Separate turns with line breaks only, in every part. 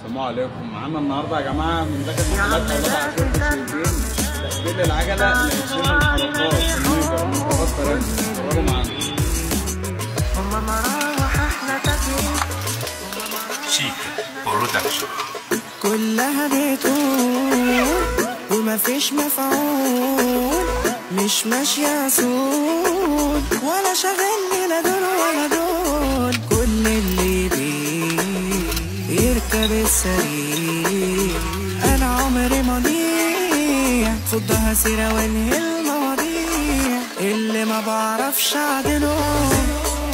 السلام عليكم. معانا النهارده يا جماعه من داخل محلات اولاد عاشور الشربين تقبيل العجله لتسليم الحركات سنيبر من طرف فرنسا. اتفرجوا معانا.
شيكا برودكشن
كلها بتقول ومفيش مفعول، مش ماشية سود ولا شاغلني لا دول ولا دول. كل اللي يركب السريع انا عمري ما ضيع، خدها سيرة وانهي المواضيع. اللي ما بعرفش اعدله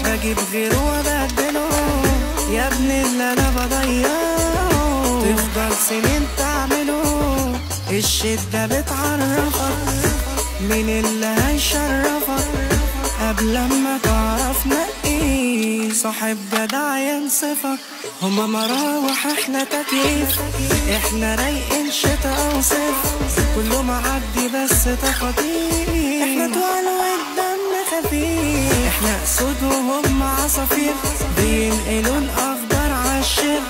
بجيب غيره وبدله، يا ابني اللي انا بضيعه تفضل سنين تعمله. الشدة بتعرفك مين اللي هيشرفك قبل ما تعرف نقي صاحب جدع ينصفك. هما مراوح احنا تكييف، احنا رايقين شتا او صيف، كله معدي بس تخاطيف. احنا طوال والدم خفيف، احنا اسود وهم عصافير بينقلوا الاخضر عالشر.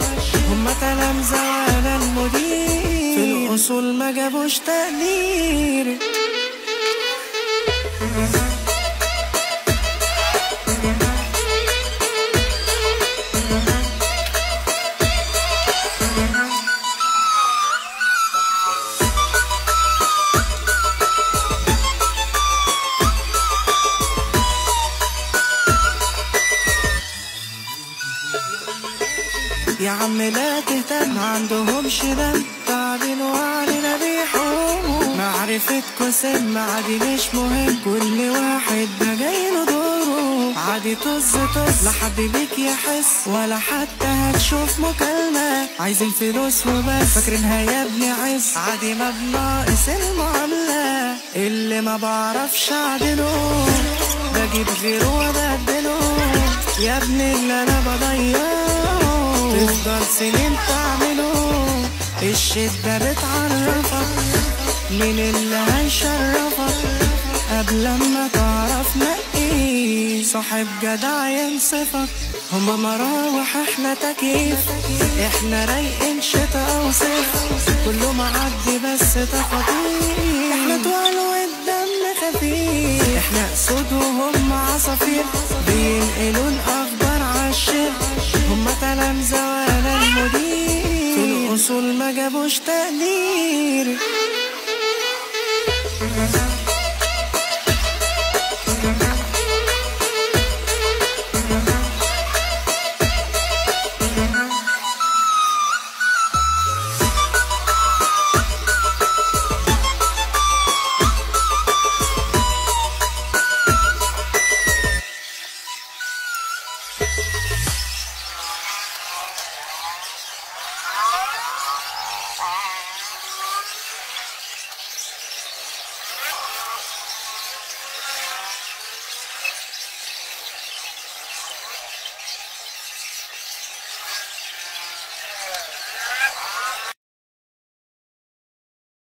هما تلامذة وانا المدير، في الاصول ما جابوش تقدير. يا عم لا تهتم ما عندهمش دم، تعبين وعلينا بيحوموا. معرفتكوا سم عادي مش مهم، كل واحد ده جايله دوره. عادي طز لحد بيك يحس ولا حتى هتشوف مكالمة. عايزين فلوس وبس فاكرينها يا ابني عز، عادي ما بناقص المعاملة. اللي ما بعرفش اعدله بجيب غيره وبدله، يا ابني اللي انا بضيعه تفضل سنين تعمله. الشدة بتعرفك مين اللي هيشرفك قبل ما تعرف نقي صاحب جدع ينصفك. هما مراوح احنا تكييف، احنا رايقين شتا او صيف، كله معدي بس تخاطيف. احنا طوال والدم خفيف، احنا اسود وهم عصافير بينقلوا الاخضر عالشر. هما تلامذة وانا المدير، في الاصول ما جابوش تقدير.